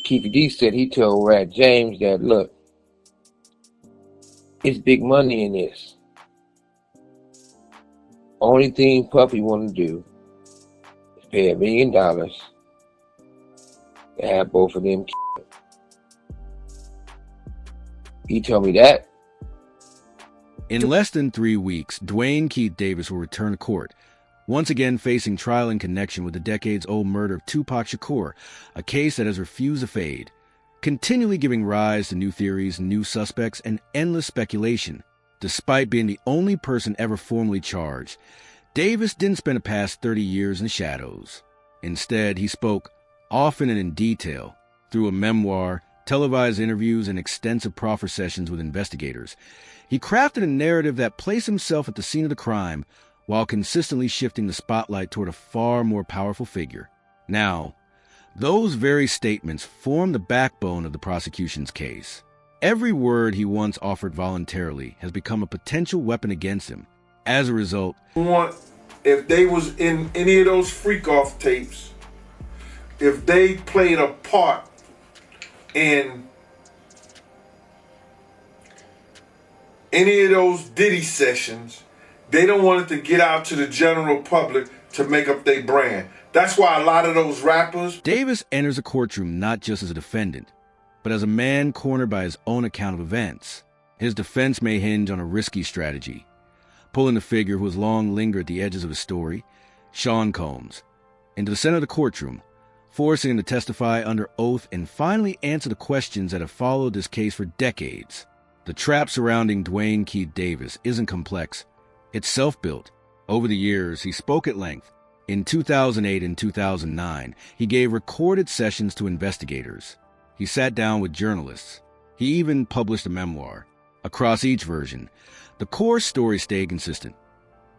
Keefy D said he told Rat James that, look, it's big money in this. Only thing Puffy want to do is pay $1 million to have both of them killed. He told me that. In less than 3 weeks, Dwayne Keith Davis will return to court, once again facing trial in connection with the decades-old murder of Tupac Shakur, a case that has refused to fade, continually giving rise to new theories, new suspects, and endless speculation. Despite being the only person ever formally charged, Davis didn't spend the past 30 years in the shadows. Instead, he spoke, often and in detail, through a memoir, televised interviews, and extensive proffer sessions with investigators. He crafted a narrative that placed himself at the scene of the crime while consistently shifting the spotlight toward a far more powerful figure. Now, those very statements form the backbone of the prosecution's case. Every word he once offered voluntarily has become a potential weapon against him. As a result, if they was in any of those freak-off tapes, if they played a part in any of those Diddy sessions, they don't want it to get out to the general public to make up their brand. That's why a lot of those rappers... Davis enters a courtroom not just as a defendant, but as a man cornered by his own account of events. His defense may hinge on a risky strategy, pulling the figure who has long lingered at the edges of his story, Sean Combs, into the center of the courtroom, forcing him to testify under oath and finally answer the questions that have followed this case for decades. The trap surrounding Dwayne Keith Davis isn't complex. It's self-built. Over the years, he spoke at length. In 2008 and 2009, he gave recorded sessions to investigators. He sat down with journalists. He even published a memoir. Across each version, the core story stayed consistent.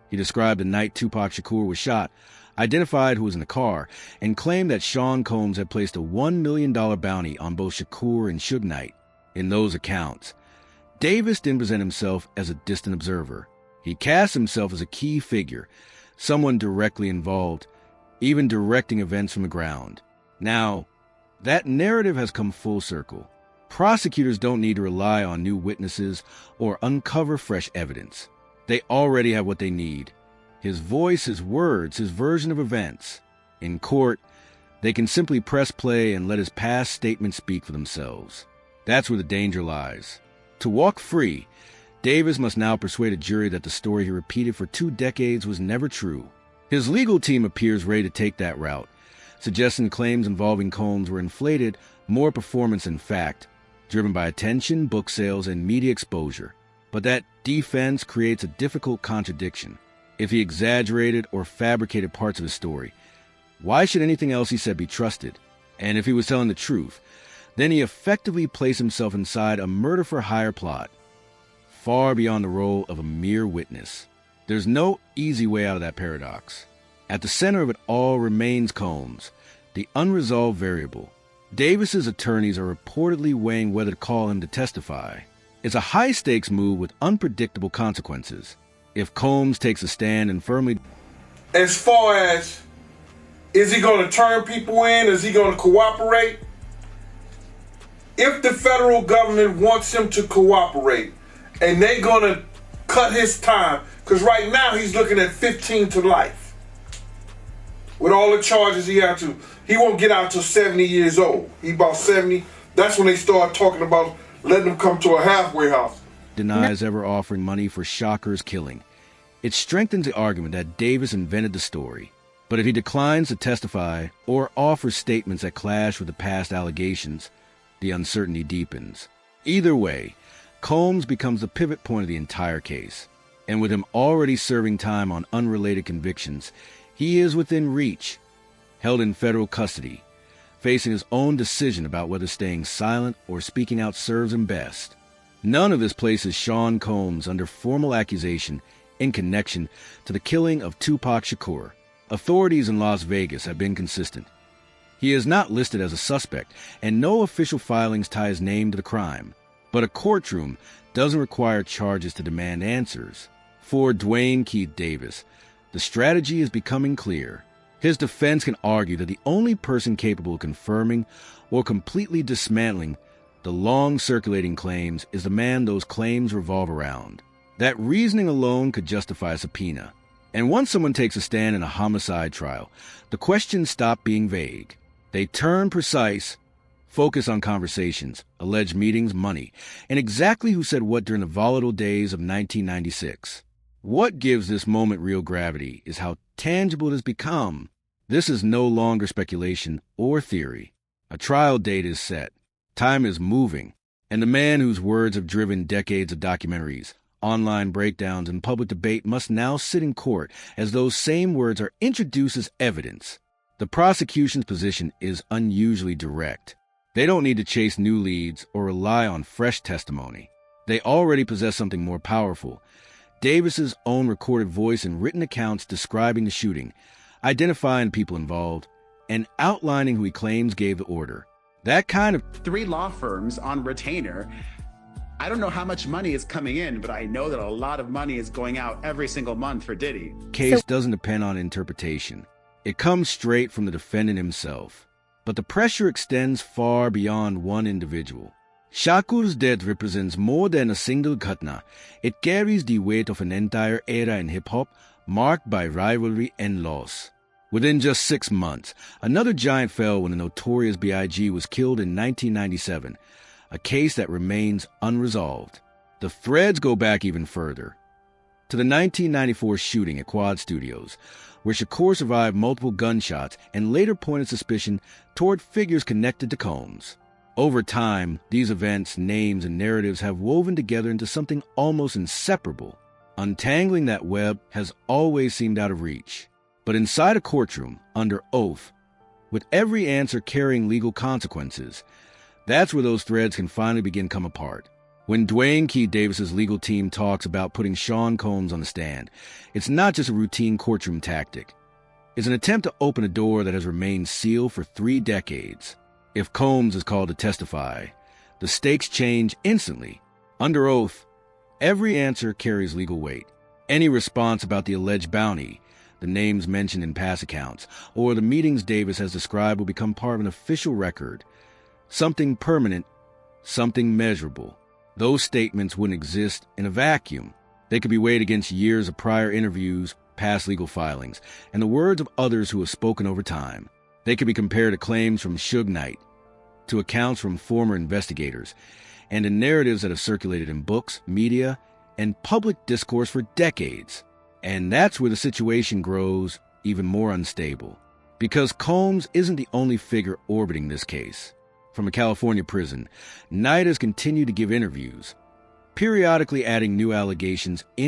He described the night Tupac Shakur was shot, identified who was in the car, and claimed that Sean Combs had placed a $1 million bounty on both Shakur and Suge Knight. In those accounts, Davis didn't present himself as a distant observer. He cast himself as a key figure, someone directly involved, even directing events from the ground. Now, that narrative has come full circle. Prosecutors don't need to rely on new witnesses or uncover fresh evidence. They already have what they need: his voice, his words, his version of events. In court, they can simply press play and let his past statements speak for themselves. That's where the danger lies. To walk free, Davis must now persuade a jury that the story he repeated for 2 decades was never true. His legal team appears ready to take that route, suggesting claims involving Combs were inflated, more performance than fact, driven by attention, book sales, and media exposure. But that defense creates a difficult contradiction. If he exaggerated or fabricated parts of his story, why should anything else he said be trusted? And if he was telling the truth, then he effectively placed himself inside a murder-for-hire plot, far beyond the role of a mere witness. There's no easy way out of that paradox. At the center of it all remains Combs, the unresolved variable. Davis's attorneys are reportedly weighing whether to call him to testify. It's a high-stakes move with unpredictable consequences. If Combs takes a stand and firmly... As far as, is he going to turn people in? Is he going to cooperate? If the federal government wants him to cooperate, and they're going to cut his time, because right now he's looking at 15 to life. With all the charges he had to, he won't get out till 70 years old. He about 70. That's when they start talking about letting him come to a halfway house. Denies ever offering money for Shakur's killing. It strengthens the argument that Davis invented the story. But if he declines to testify or offers statements that clash with the past allegations, the uncertainty deepens. Either way, Combs becomes the pivot point of the entire case. And with him already serving time on unrelated convictions, he is within reach, held in federal custody, facing his own decision about whether staying silent or speaking out serves him best. None of this places Sean Combs under formal accusation in connection to the killing of Tupac Shakur. Authorities in Las Vegas have been consistent. He is not listed as a suspect, and no official filings tie his name to the crime. But a courtroom doesn't require charges to demand answers. For Dwayne Keith Davis, the strategy is becoming clear. His defense can argue that the only person capable of confirming or completely dismantling the long-circulating claims is the man those claims revolve around. That reasoning alone could justify a subpoena. And once someone takes a stand in a homicide trial, the questions stop being vague. They turn precise, focus on conversations, alleged meetings, money, and exactly who said what during the volatile days of 1996. What gives this moment real gravity is how tangible it has become. This is no longer speculation or theory. A trial date is set. Time is moving. And the man whose words have driven decades of documentaries, online breakdowns, and public debate must now sit in court as those same words are introduced as evidence. The prosecution's position is unusually direct. They don't need to chase new leads or rely on fresh testimony. They already possess something more powerful: Davis's own recorded voice and written accounts describing the shooting, identifying people involved, and outlining who he claims gave the order. That kind of 3 law firms on retainer. I don't know how much money is coming in, but I know that a lot of money is going out every single month for Diddy. Case doesn't depend on interpretation. It comes straight from the defendant himself. But the pressure extends far beyond one individual. Shakur's death represents more than a single ghatna. It carries the weight of an entire era in hip-hop, marked by rivalry and loss. Within just 6 months, another giant fell when the notorious B.I.G. was killed in 1997, a case that remains unresolved. The threads go back even further, to the 1994 shooting at Quad Studios, where Shakur survived multiple gunshots and later pointed suspicion toward figures connected to Combs. Over time, these events, names, and narratives have woven together into something almost inseparable. Untangling that web has always seemed out of reach. But inside a courtroom, under oath, with every answer carrying legal consequences, that's where those threads can finally begin to come apart. When Dwayne Key Davis's legal team talks about putting Sean Combs on the stand, it's not just a routine courtroom tactic. It's an attempt to open a door that has remained sealed for 3 decades. If Combs is called to testify, the stakes change instantly. Under oath, every answer carries legal weight. Any response about the alleged bounty, the names mentioned in past accounts, or the meetings Davis has described will become part of an official record. Something permanent, something measurable. Those statements wouldn't exist in a vacuum. They could be weighed against years of prior interviews, past legal filings, and the words of others who have spoken over time. They could be compared to claims from Suge Knight, to accounts from former investigators, and to narratives that have circulated in books, media, and public discourse for decades. And that's where the situation grows even more unstable. Because Combs isn't the only figure orbiting this case. From a California prison, Knight has continued to give interviews, periodically adding new allegations in